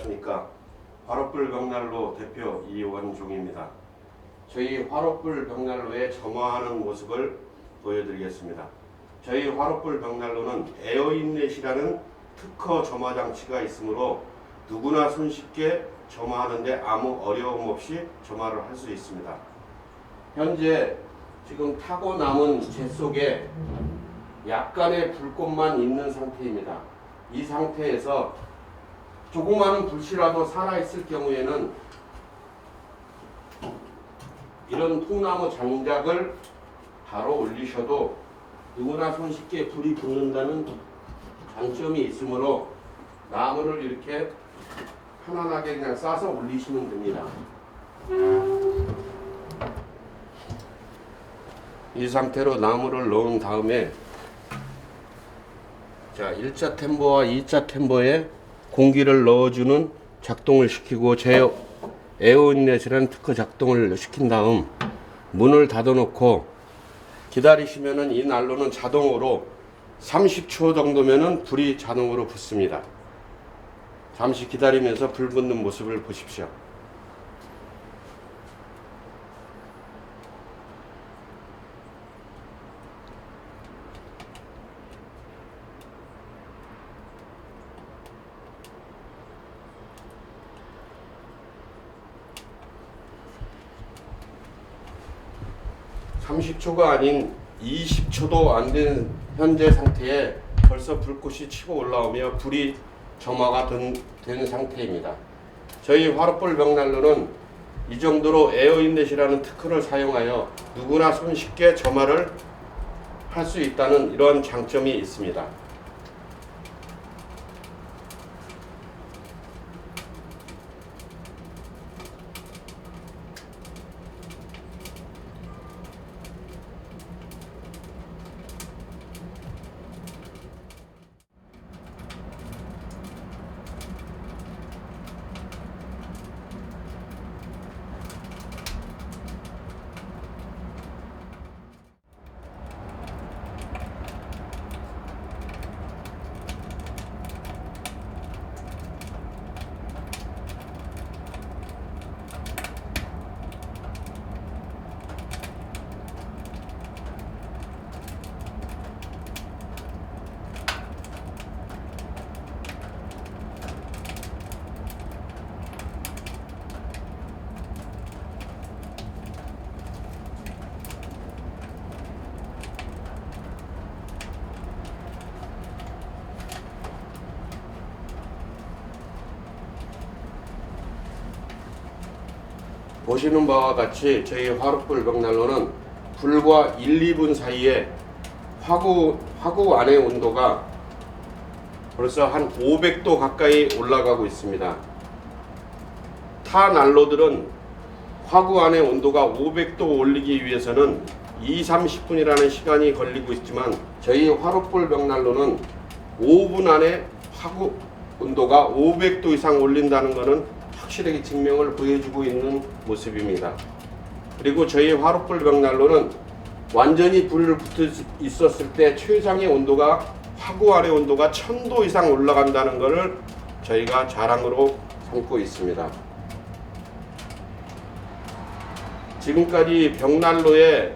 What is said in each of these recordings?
안녕하십니까. 화롯불 벽난로 대표 이원종입니다. 저희 화롯불 벽난로의 점화하는 모습을 보여드리겠습니다. 저희 화롯불 벽난로는 에어인렛이라는 특허 점화 장치가 있으므로 누구나 손쉽게 점화하는데 아무 어려움 없이 점화를 할 수 있습니다. 현재 지금 타고 남은 재 속에 약간의 불꽃만 있는 상태입니다. 이 상태에서 조그마한 불씨라도 살아있을 경우에는 이런 통나무 장작을 바로 올리셔도 누구나 손쉽게 불이 붙는다는 장점이 있으므로 나무를 이렇게 편안하게 그냥 싸서 올리시면 됩니다. 이 상태로 나무를 넣은 다음에 자 1자 템버와 2자 템버에 공기를 넣어주는 작동을 시키고 제 에어인렛이라는 특허 작동을 시킨 다음 문을 닫아 놓고 기다리시면은 이 난로는 자동으로 30초 정도면은 불이 자동으로 붙습니다. 잠시 기다리면서 불 붙는 모습을 보십시오. (30초가) 아닌 20초도 안 된 현재 상태에 벌써 불꽃이 치고 올라오며 불이 점화가 된 상태입니다. 저희 화롯불 벽난로는 이 정도로 에어인렛이라는 특허를 사용하여 누구나 손쉽게 점화를 할 수 있다는 이러한 장점이 있습니다. 보시는 바와 같이 저희 화롯불 벽난로는 불과 1, 2분 사이에 화구 안의 온도가 벌써 한 500도 가까이 올라가고 있습니다. 타 난로들은 화구 안의 온도가 500도 올리기 위해서는 2, 30분이라는 시간이 걸리고 있지만 저희 화롯불 벽난로는 5분 안에 화구 온도가 500도 이상 올린다는 것은 확실하게 증명을 보여주고 있는 모습입니다. 그리고 저희 화롯불 벽난로는 완전히 불을 붙어 있었을 때 최상의 온도가 화구 안의 온도가 1000도 이상 올라간다는 것을 저희가 자랑으로 삼고 있습니다. 지금까지 벽난로의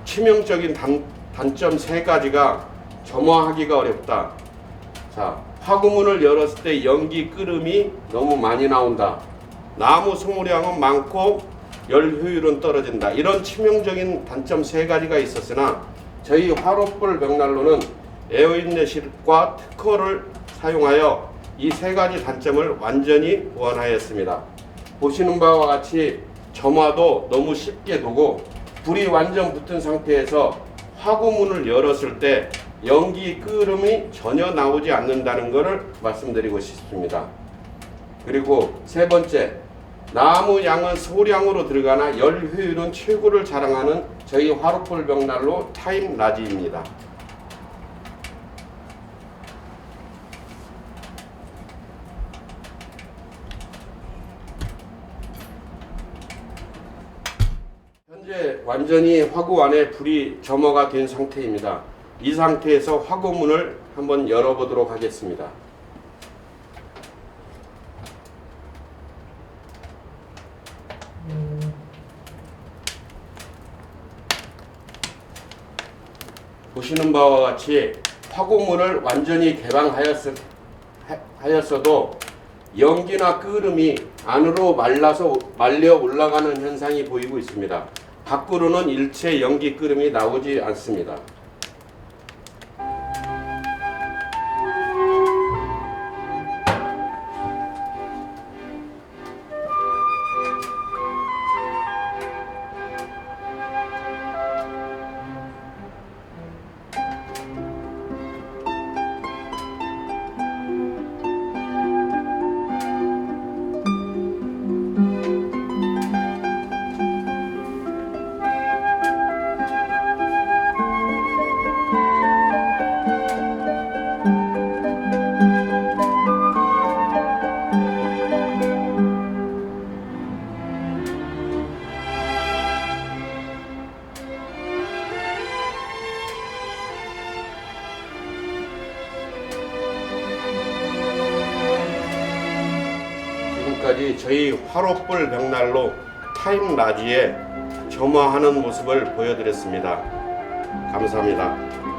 치명적인 단점 3가지가 점화하기가 어렵다. 자, 화구문을 열었을 때 연기 끓음이 너무 많이 나온다. 나무 소모량은 많고 열 효율은 떨어진다. 이런 치명적인 단점 3가지가 있었으나 저희 화롯불 벽난로는 에어인렛과 특허를 사용하여 이 3가지 단점을 완전히 보완하였습니다. 보시는 바와 같이 점화도 너무 쉽게 되고 불이 완전 붙은 상태에서 화구문을 열었을 때 연기 끓음이 전혀 나오지 않는다는 것을 말씀드리고 싶습니다. 그리고 3번째, 나무 양은 소량으로 들어가나 열 효율은 최고를 자랑하는 저희 화롯불 벽난로 타임라지입니다. 현재 완전히 화구 안에 불이 점화가 된 상태입니다. 이 상태에서 화구문을 한번 열어보도록 하겠습니다. 보시는 바와 같이 화구문을 완전히 개방하였어도 연기나 끓음이 안으로 말려 올라가는 현상이 보이고 있습니다. 밖으로는 일체 연기 끓음이 나오지 않습니다. 지금까지 저희 화롯불 벽난로 타임라지에 점화하는 모습을 보여드렸습니다. 감사합니다.